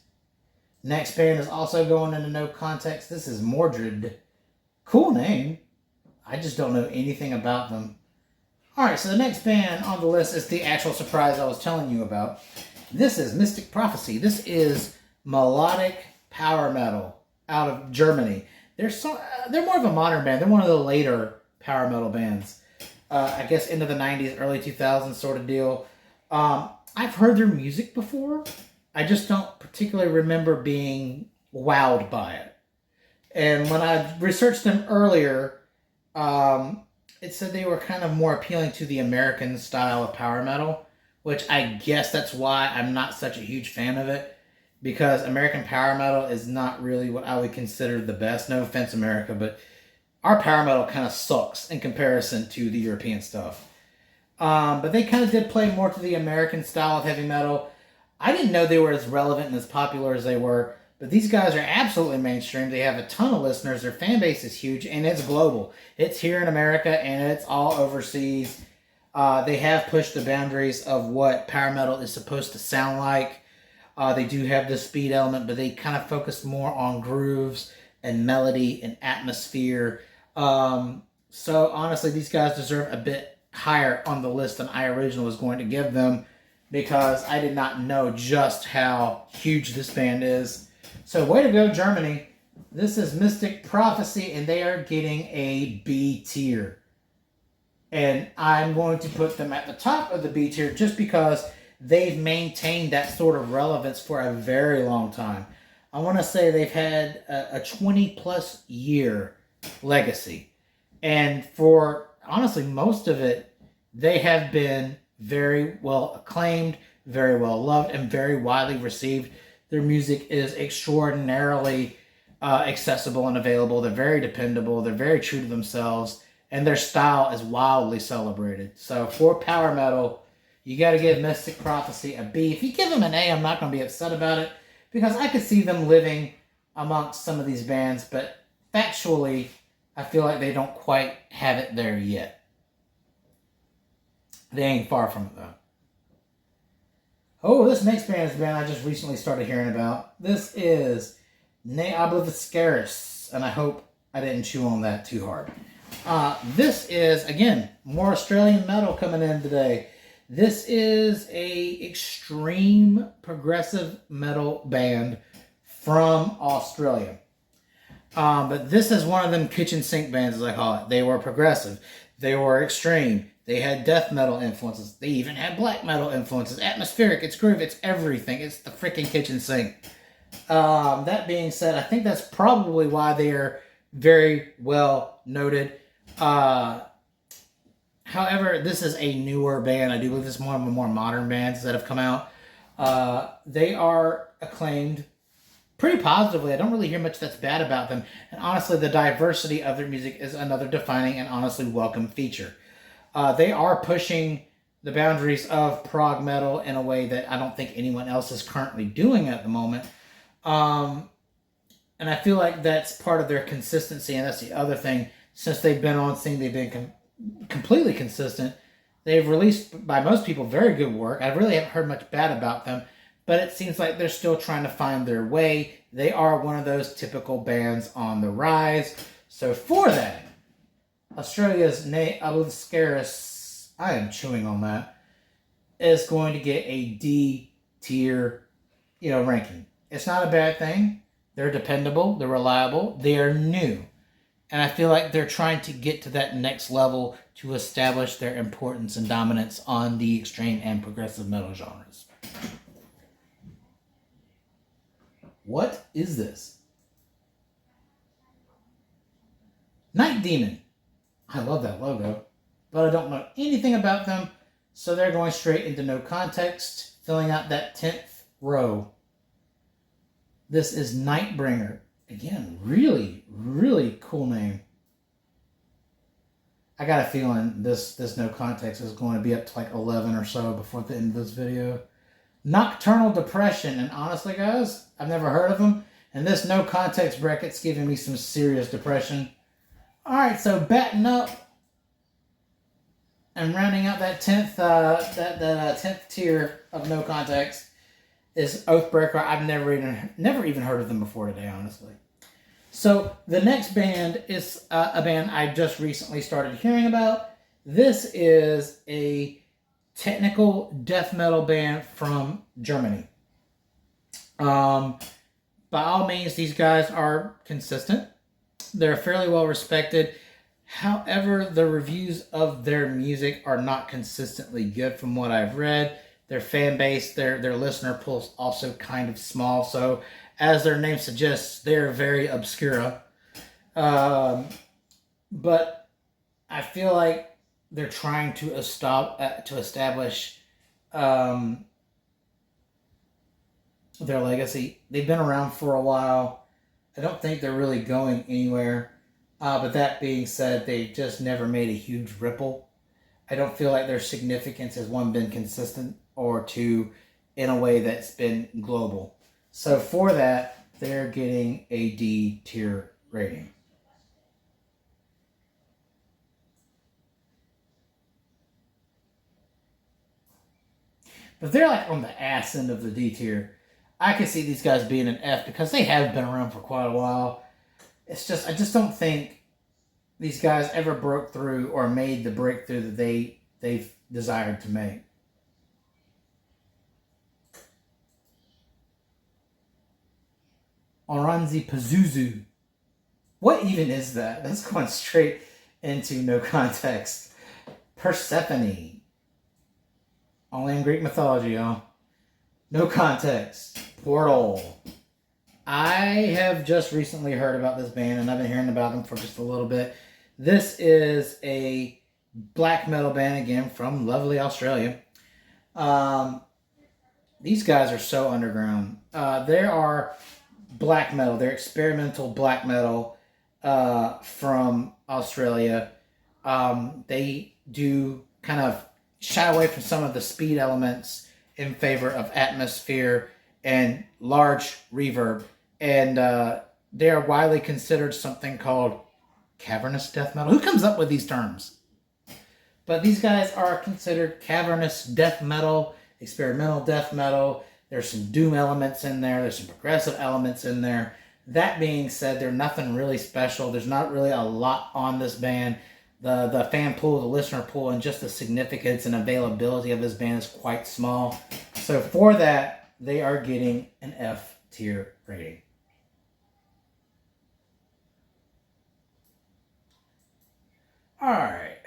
Next band is also going into no context. This is Mordred. Cool name. I just don't know anything about them. Alright, so the next band on the list is the actual surprise I was telling you about. This is Mystic Prophecy. This is melodic power metal out of Germany. They're more of a modern band. They're one of the later power metal bands. I guess into the 90s, early 2000s sort of deal. I've heard their music before. I just don't particularly remember being wowed by it. And when I researched them earlier, it said they were kind of more appealing to the American style of power metal, which I guess that's why I'm not such a huge fan of it, because American power metal is not really what I would consider the best. No offense, America, but our power metal kind of sucks in comparison to the European stuff. But they kind of did play more to the American style of heavy metal. I didn't know they were as relevant and as popular as they were, but these guys are absolutely mainstream. They have a ton of listeners. Their fan base is huge, and it's global. It's here in America, and it's all overseas. They have pushed the boundaries of what power metal is supposed to sound like. They do have the speed element, but they kind of focus more on grooves and melody and atmosphere. So honestly, these guys deserve a bit higher on the list than I originally was going to give them, because I did not know just how huge this band is. So way to go, Germany. This is Mystic Prophecy, and they are getting a B tier. And I'm going to put them at the top of the B tier just because they've maintained that sort of relevance for a very long time. I want to say they've had a 20 plus year legacy. And for, honestly, most of it, they have been very well acclaimed, very well loved, and very widely received. Their music is extraordinarily accessible and available. They're very dependable. They're very true to themselves. And their style is wildly celebrated. So for power metal, you got to give Mystic Prophecy a B. If you give them an A, I'm not going to be upset about it, because I could see them living amongst some of these bands, but factually, I feel like they don't quite have it there yet. They ain't far from it, though. Oh, this next band is a band I just recently started hearing about. This is Ne Obliviscaris, and I hope I didn't chew on that too hard. This is, again, more Australian metal coming in today. This is a extreme progressive metal band from Australia. But this is one of them kitchen sink bands, as I call it. They were progressive. They were extreme. They had death metal influences. They even had black metal influences. Atmospheric, it's groove, it's everything. It's the freaking kitchen sink. That being said, I think that's probably why they are very well noted. However, this is a newer band. I do believe it's one of the more modern bands that have come out. They are acclaimed pretty positively. I don't really hear much that's bad about them. And honestly, the diversity of their music is another defining and honestly welcome feature. They are pushing the boundaries of prog metal in a way that I don't think anyone else is currently doing at the moment. And I feel like that's part of their consistency, and that's the other thing. Since they've been on scene, they've been completely consistent. They've released, by most people, very good work. I really haven't heard much bad about them, but it seems like they're still trying to find their way. They are one of those typical bands on the rise. So for that, Australia's Ne Obliviscaris, I am chewing on that, is going to get a D tier, ranking. It's not a bad thing. They're dependable. They're reliable. They are new. And I feel like they're trying to get to that next level to establish their importance and dominance on the extreme and progressive metal genres. What is this? Night Demon. I love that logo, but I don't know anything about them, so they're going straight into no context, filling out that 10th row. This is Nightbringer. Again, really, really cool name. I got a feeling this no context is going to be up to like 11 or so before the end of this video. Nocturnal Depression, and honestly, guys, I've never heard of them, and this no context bracket's giving me some serious depression. All right, so batting up and rounding out that 10th 10th tier of no context is Oathbreaker. I've never even heard of them before today, honestly. So the next band is a band I just recently started hearing about. This is a technical death metal band from Germany. By all means, these guys are consistent. They're fairly well respected. However, the reviews of their music are not consistently good from what I've read. Their fan base, their listener pool is also kind of small. So, as their name suggests, they're very obscura. But I feel like they're trying to establish their legacy. They've been around for a while. I don't think they're really going anywhere. But that being said, they just never made a huge ripple. I don't feel like their significance has, one, been consistent, or two, in a way that's been global. So for that, they're getting a D tier rating. But they're like on the ass end of the D tier. I can see these guys being an F because they have been around for quite a while. It's just, I just don't think these guys ever broke through or made the breakthrough that they've desired to make. Oranzi Pazuzu. What even is that? That's going straight into no context. Persephone. Only in Greek mythology, y'all. No context. Portal. I have just recently heard about this band, and I've been hearing about them for just a little bit. This is a black metal band, again, from lovely Australia. These guys are so underground. They are black metal. They're experimental black metal from Australia. They do kind of shy away from some of the speed elements in favor of atmosphere and large reverb. And they are widely considered something called cavernous death metal. Who comes up with these terms? But these guys are considered cavernous death metal, experimental death metal. There's some doom elements in there. There's some progressive elements in there. That being said, they're nothing really special. There's not really a lot on this band. The fan pool, the listener pool, and just the significance and availability of this band is quite small. So for that, they are getting an F tier rating. All right.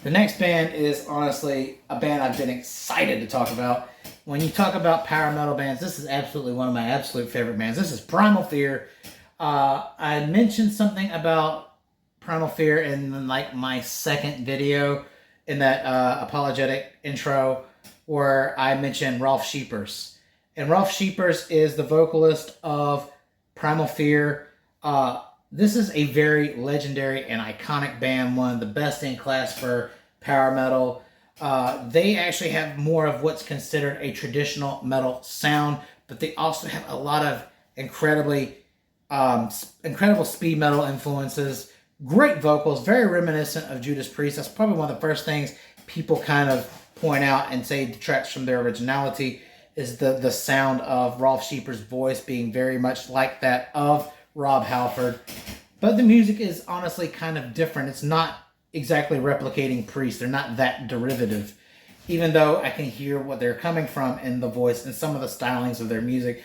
The next band is honestly a band I've been excited to talk about. When you talk about power metal bands, this is absolutely one of my absolute favorite bands. This is Primal Fear. I mentioned something about Primal Fear in like my second video in that apologetic intro where I mentioned Rolf Scheepers. And Rolf Scheepers is the vocalist of Primal Fear. This is a very legendary and iconic band, one of the best in class for power metal. They actually have more of what's considered a traditional metal sound, but they also have a lot of incredible speed metal influences. Great vocals, very reminiscent of Judas Priest. That's probably one of the first things people kind of point out and say detracts from their originality is the sound of Rolf Scheepers' voice being very much like that of Rob Halford. But the music is honestly kind of different. It's not exactly replicating Priest. They're not that derivative, even though I can hear what they're coming from in the voice and some of the stylings of their music.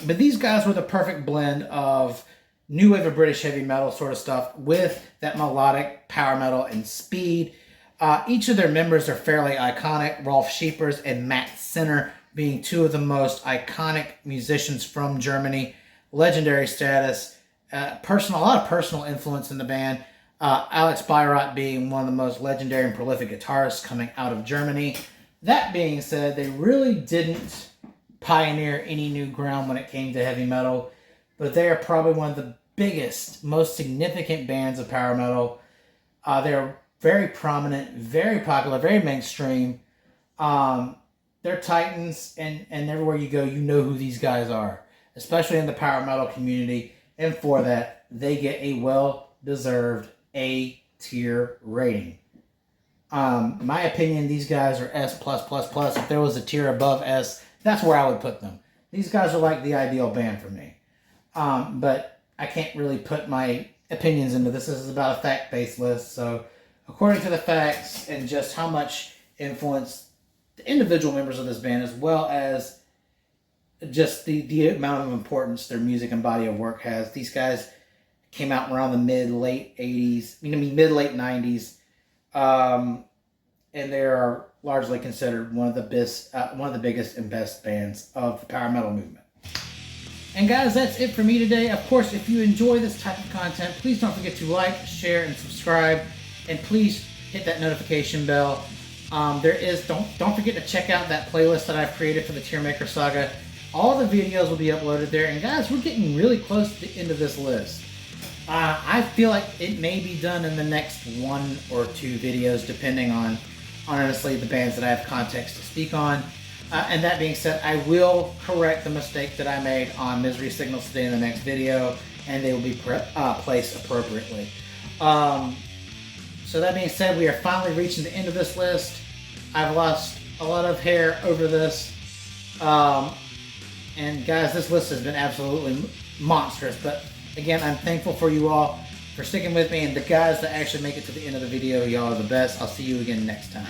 But these guys were the perfect blend of new wave of British heavy metal sort of stuff with that melodic power metal and speed. Each of their members are fairly iconic. Rolf Scheepers and Matt Sinner being two of the most iconic musicians from Germany. Legendary status, a lot of personal influence in the band. Alex Bayrott being one of the most legendary and prolific guitarists coming out of Germany. That being said, they really didn't pioneer any new ground when it came to heavy metal, but they are probably one of the biggest, most significant bands of power metal. They're very prominent, very popular, very mainstream. They're titans, and everywhere you go, you know who these guys are, especially in the power metal community. And for that, they get a well-deserved A tier rating. My opinion, these guys are S+++. If there was a tier above S, that's where I would put them. These guys are like the ideal band for me. But I can't really put my opinions into this. This is about a fact-based list. So according to the facts and just how much influence the individual members of this band, as well as just the amount of importance their music and body of work has. These guys came out around the mid-late 90s. And they are largely considered one of the biggest and best bands of the power metal movement. And guys, that's it for me today. Of course, if you enjoy this type of content, please don't forget to like, share, and subscribe. And please hit that notification bell. Don't forget to check out that playlist that I've created for the Tiermaker saga. All the videos will be uploaded there. And guys, we're getting really close to the end of this list. I feel like it may be done in the next 1 or 2 videos, depending on, honestly, the bands that I have context to speak on. And that being said, I will correct the mistake that I made on Misery Signals today in the next video, and they will be placed appropriately. So that being said, we are finally reaching the end of this list. I've lost a lot of hair over this. And guys, this list has been absolutely monstrous. But again, I'm thankful for you all for sticking with me. And the guys that actually make it to the end of the video, y'all are the best. I'll see you again next time.